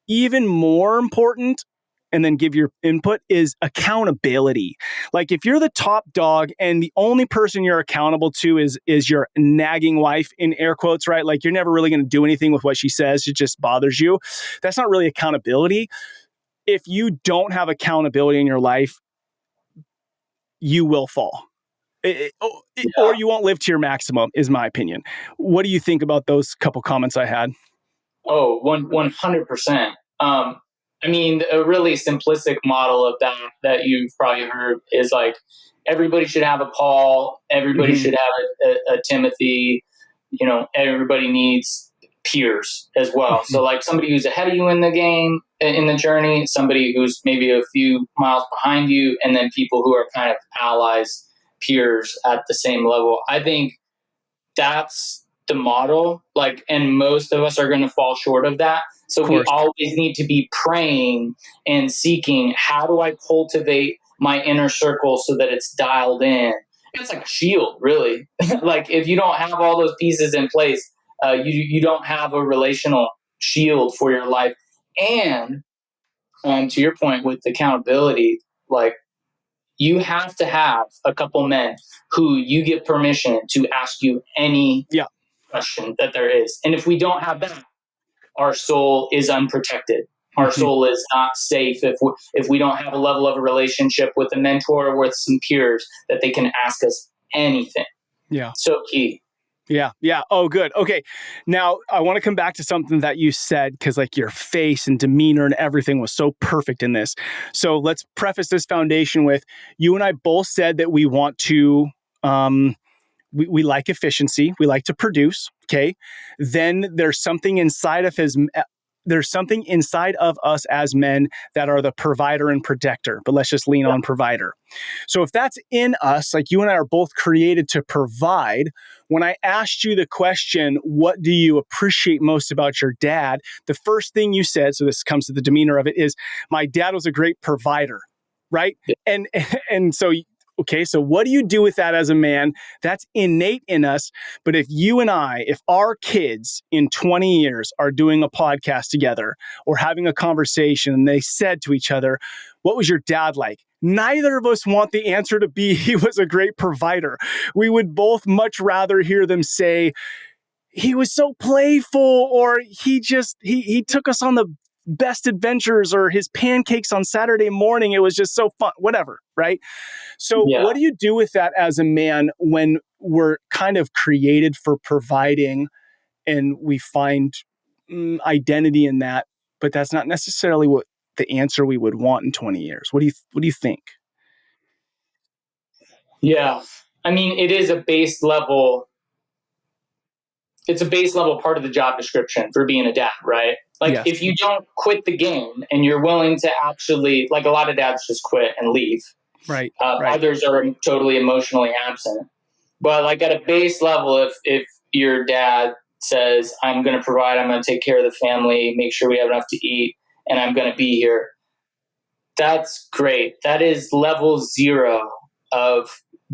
even more important, and then give your input, is accountability. Like if you're the top dog and the only person you're accountable to is your nagging wife, in air quotes, right? Like you're never really going to do anything with what she says. It just bothers you. That's not really accountability. If you don't have accountability in your life, you will fall. Or Yeah. you won't live to your maximum, is my opinion. What do you think about those couple comments I had? Oh, 100%. I mean, a really simplistic model of that you've probably heard is like everybody should have a Paul, everybody Mm-hmm. should have a Timothy. Everybody needs peers as well. Mm-hmm. So like somebody who's ahead of you in the game, in the journey, somebody who's maybe a few miles behind you, and then people who are kind of allies, peers at the same level. I think that's the model, like, and most of us are going to fall short of that. Of So we course. always need to be praying and seeking, how do I cultivate my inner circle so that it's dialed in? It's like a shield, really. Like if you don't have all those pieces in place, you don't have a relational shield for your life. And to your point with accountability, like, you have to have a couple men who you give permission to ask you any Yeah. question that there is. And if we don't have that, our soul is unprotected. Our Mm-hmm. soul is not safe if we don't have a level of a relationship with a mentor or with some peers that they can ask us anything. Yeah. So key. Yeah. Yeah. Oh, good. Okay. Now I want to come back to something that you said, because like your face and demeanor and everything was so perfect in this. So let's preface this foundation with, you and I both said that we want to, we like efficiency. We like to produce. Okay. Then there's something inside of us as men that are the provider and protector, but let's just lean Yeah. on provider. So if that's in us, like you and I are both created to provide, when I asked you the question, what do you appreciate most about your dad? The first thing you said, so this comes to the demeanor of it, is my dad was a great provider, right? Yeah. And so, okay, so what do you do with that as a man? That's innate in us. But if our kids in 20 years are doing a podcast together or having a conversation and they said to each other, what was your dad like? Neither of us want the answer to be he was a great provider. We would both much rather hear them say he was so playful, or he took us on the best adventures, or his pancakes on Saturday morning, it was just so fun, whatever, right? So Yeah. what do you do with that as a man when we're kind of created for providing and we find identity in that, but that's not necessarily what the answer we would want in 20 years? What do you think? Yeah. I mean, it's a base level part of the job description for being a dad, right? Like Yes. if you don't quit the game and you're willing to actually, like, a lot of dads just quit and leave. Right. Others are totally emotionally absent. But like at a base level, if your dad says, I'm going to provide, I'm going to take care of the family, make sure we have enough to eat, and I'm going to be here, that's great. That is level zero of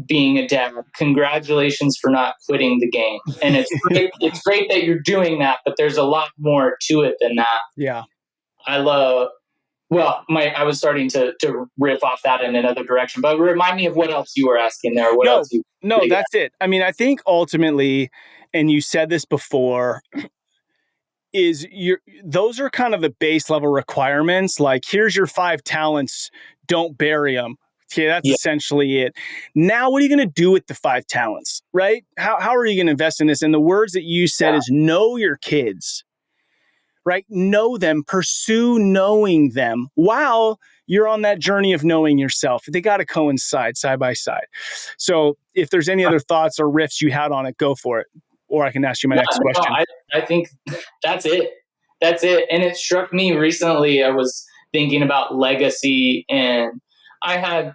being a dad. Congratulations for not quitting the game. And it's great. It's great that you're doing that, but there's a lot more to it than that. Yeah. I love. Well, I was starting to riff off that in another direction, but remind me of what else you were asking there. What else No, that's it. I mean, I think ultimately, and you said this before, those are kind of the base level requirements. Like, here's your 5 talents, don't bury them. Okay, that's Yeah. essentially it. Now, what are you going to do with the 5 talents, right? How are you going to invest in this? And the words that you said is know your kids, right? Know them, pursue knowing them while you're on that journey of knowing yourself. They got to coincide side by side. So if there's any other thoughts or riffs you had on it, go for it. Or I can ask you my next question. I think that's it. That's it. And it struck me recently. I was thinking about legacy, and I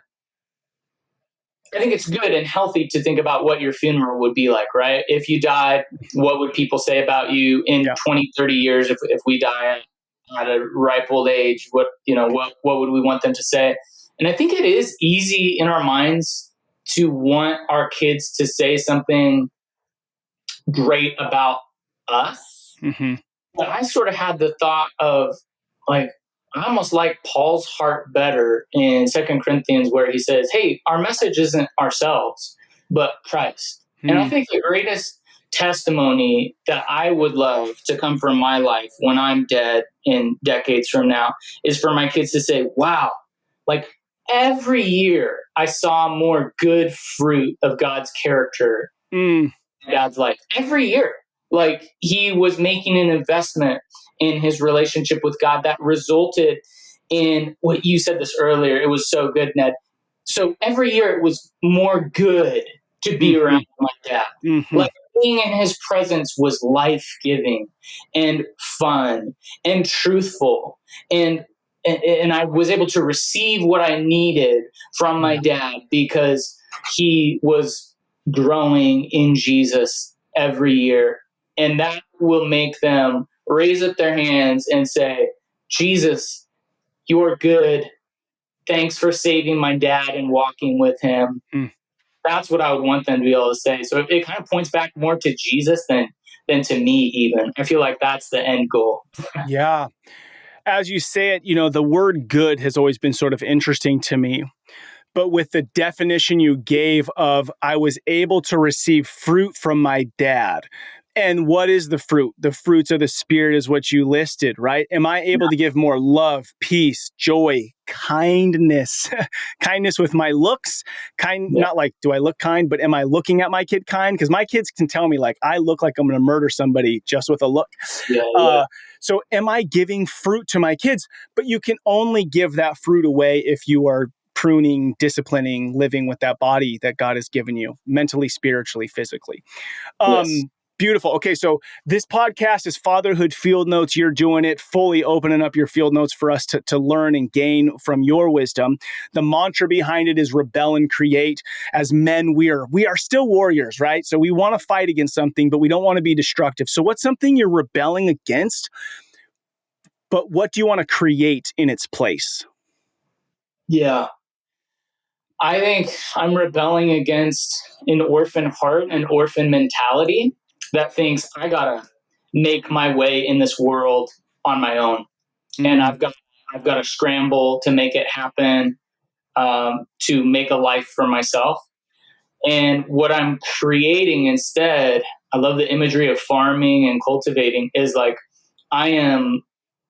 think it's good and healthy to think about what your funeral would be like, right? If you died, what would people say about you in Yeah. 20, 30 years if we die at a ripe old age? What would we want them to say? And I think it is easy in our minds to want our kids to say something great about us. Mm-hmm. But I sort of had the thought of, like, I almost like Paul's heart better in 2 Corinthians, where he says, hey, our message isn't ourselves, but Christ. And I think the greatest testimony that I would love to come from my life when I'm dead in decades from now is for my kids to say, wow, like every year I saw more good fruit of God's character Mm. in Dad's life. Every year. Like he was making an investment in his relationship with God that resulted in what you said this earlier. It was so good, Ned. So every year it was more good to be Mm-hmm. around my dad. Mm-hmm. Like being in his presence was life giving and fun and truthful. And I was able to receive what I needed from my dad because he was growing in Jesus every year. And that will make them raise up their hands and say, Jesus, you are good. Thanks for saving my dad and walking with him. Mm. That's what I would want them to be able to say. So it kind of points back more to Jesus than to me even. I feel like that's the end goal. Yeah. As you say it, the word good has always been sort of interesting to me. But with the definition you gave of I was able to receive fruit from my dad. And what is the fruit? The fruits of the Spirit is what you listed, right? Am I able to give more love, peace, joy, kindness, kindness with my looks? Yeah. Not like, do I look kind, but am I looking at my kid kind? Because my kids can tell me, like, I look like I'm going to murder somebody just with a look. Yeah. So am I giving fruit to my kids? But you can only give that fruit away if you are pruning, disciplining, living with that body that God has given you mentally, spiritually, physically. Yes. Beautiful. Okay, so this podcast is Fatherhood Field Notes. You're doing it, fully opening up your field notes for us to learn and gain from your wisdom. The mantra behind it is rebel and create. As men, we are still warriors, right? So we want to fight against something, but we don't want to be destructive. So what's something you're rebelling against, but what do you want to create in its place? Yeah. I think I'm rebelling against an orphan heart, an orphan mentality that thinks I gotta make my way in this world on my own, and Mm. I've got to scramble to make it happen, to make a life for myself. And what I'm creating instead, I love the imagery of farming and cultivating, is like I am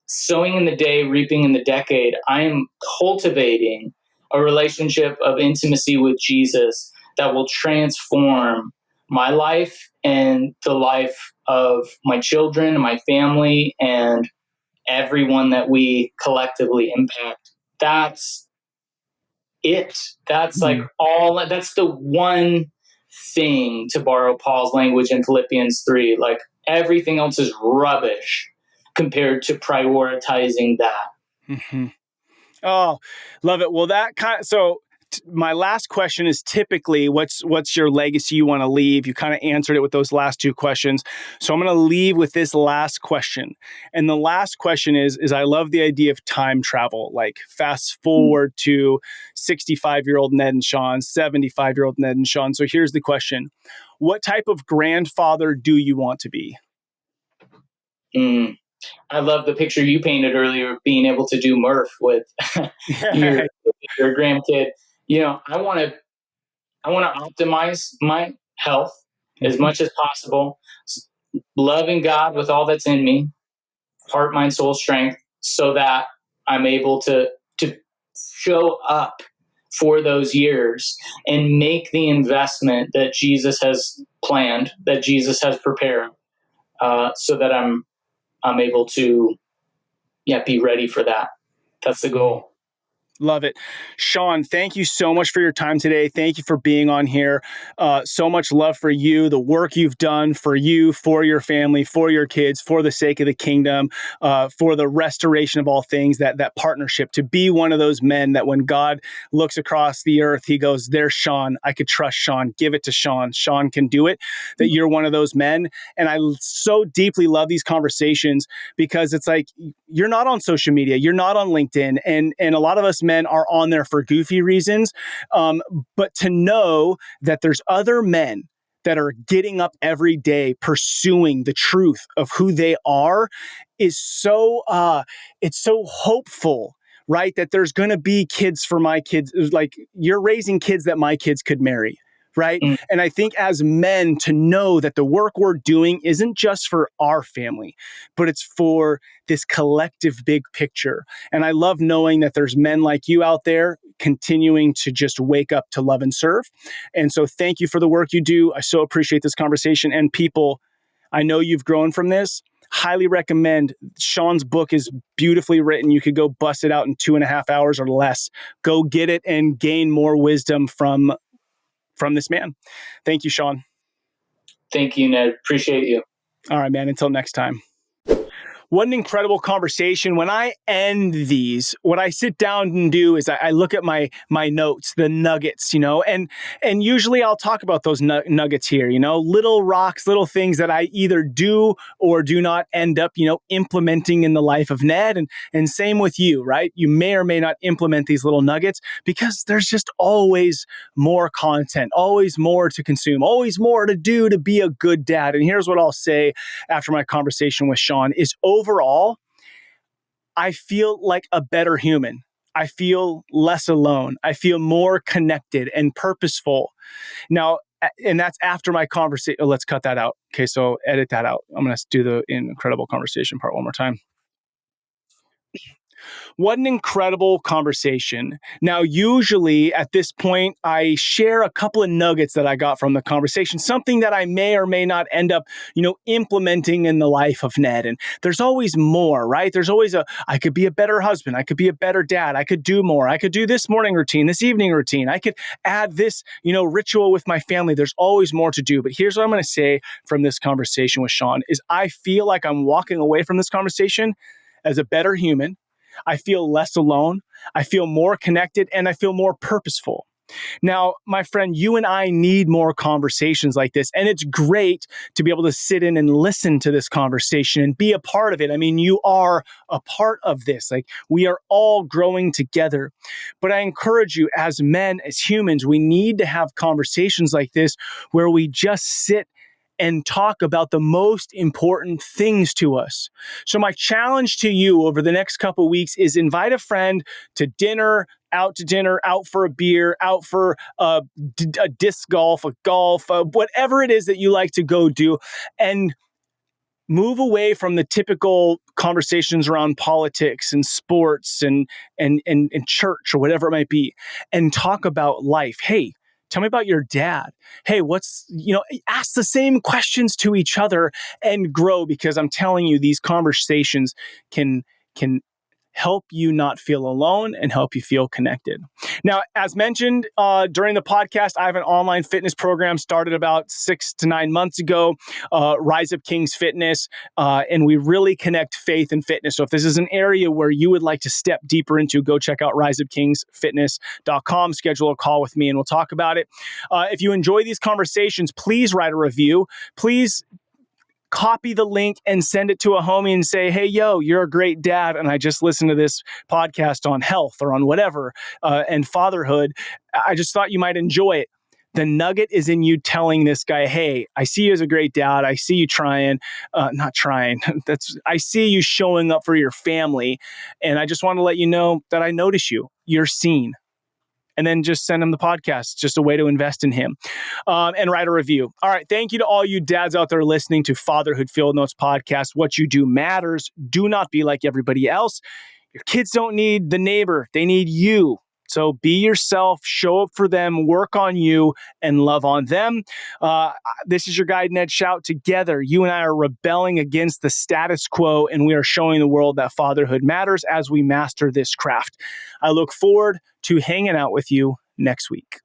sowing in the day, reaping in the decade. I am cultivating a relationship of intimacy with Jesus that will transform my life and the life of my children and my family and everyone that we collectively impact. That's it. That's like that's the one thing, to borrow Paul's language in Philippians 3. Like everything else is rubbish compared to prioritizing that. Mm-hmm. Oh, love it. Well, my last question is typically what's your legacy you want to leave? You kind of answered it with those last two questions. So I'm going to leave with this last question. And the last question is I love the idea of time travel, like fast forward to 65-year-old Ned and Sean, 75-year-old Ned and Sean. So here's the question. What type of grandfather do you want to be? I love the picture you painted earlier of being able to do Murph with your your grandkid. I want to optimize my health as much as possible, loving God with all that's in me, heart, mind, soul, strength, so that I'm able to show up for those years and make the investment that Jesus has planned, that Jesus has prepared, so that I'm able to be ready for that. That's the goal. Love it. Sean, thank you so much for your time today. Thank you for being on here. So much love for you, the work you've done for you, for your family, for your kids, for the sake of the kingdom, for the restoration of all things, that partnership, to be one of those men that when God looks across the earth, he goes, there's Sean. I could trust Sean. Give it to Sean. Sean can do it. That you're one of those men. And I so deeply love these conversations because it's like, you're not on social media. You're not on LinkedIn. And a lot of us men are on there for goofy reasons. But to know that there's other men that are getting up every day pursuing the truth of who they are is so it's so hopeful, right? That there's going to be kids for my kids. Like you're raising kids that my kids could marry. Right. Mm. And I think as men to know that the work we're doing isn't just for our family, but it's for this collective big picture. And I love knowing that there's men like you out there continuing to just wake up to love and serve. And so thank you for the work you do. I so appreciate this conversation. And people, I know you've grown from this. Highly recommend. Sean's book is beautifully written. You could go bust it out in 2.5 hours or less. Go get it and gain more wisdom from this man. Thank you, Sean. Thank you, Ned. Appreciate you. All right, man. Until next time. What an incredible conversation. When I end these, what I sit down and do is I look at my notes, the nuggets, and usually I'll talk about those nuggets here, little rocks, little things that I either do or do not end up, implementing in the life of Ned. And same with you, right? You may or may not implement these little nuggets because there's just always more content, always more to consume, always more to do to be a good dad. And here's what I'll say after my conversation with Sean is overall, I feel like a better human. I feel less alone. I feel more connected and purposeful. Now, and that's after my conversation. Oh, let's cut that out. Okay, so edit that out. I'm going to do the incredible conversation part one more time. What an incredible conversation. Now, usually at this point, I share a couple of nuggets that I got from the conversation, something that I may or may not end up, implementing in the life of Ned. And there's always more, right? There's always I could be a better husband. I could be a better dad. I could do more. I could do this morning routine, this evening routine. I could add this, ritual with my family. There's always more to do. But here's what I'm going to say from this conversation with Sean is I feel like I'm walking away from this conversation as a better human. I feel less alone, I feel more connected, and I feel more purposeful. Now, my friend, you and I need more conversations like this, and it's great to be able to sit in and listen to this conversation and be a part of it. I mean, you are a part of this. Like, we are all growing together. But I encourage you, as men, as humans, we need to have conversations like this where we just sit and talk about the most important things to us. So my challenge to you over the next couple of weeks is invite a friend to dinner, out for a beer, out for a disc golf, whatever it is that you like to go do, and move away from the typical conversations around politics and sports and church or whatever it might be, and talk about life. Hey, tell me about your dad. Hey, ask the same questions to each other and grow, because I'm telling you, these conversations can help you not feel alone and help you feel connected. Now, as mentioned during the podcast, I have an online fitness program started about 6 to 9 months ago, Rise Up Kings Fitness, and we really connect faith and fitness. So if this is an area where you would like to step deeper into, go check out riseupkingsfitness.com, schedule a call with me, and we'll talk about it. If you enjoy these conversations, please write a review. Please copy the link and send it to a homie and say, hey, yo, you're a great dad, and I just listened to this podcast on health or on whatever, and fatherhood. I just thought you might enjoy it. The nugget is in you telling this guy, hey, I see you as a great dad. I see you not trying. I see you showing up for your family. And I just want to let you know that I notice you. You're seen. And then just send him the podcast, just a way to invest in him, and write a review. All right. Thank you to all you dads out there listening to Fatherhood Field Notes podcast. What you do matters. Do not be like everybody else. Your kids don't need the neighbor. They need you. So be yourself, show up for them, work on you, and love on them. This is your guide, Ned Shout. Together, you and I are rebelling against the status quo, and we are showing the world that fatherhood matters as we master this craft. I look forward to hanging out with you next week.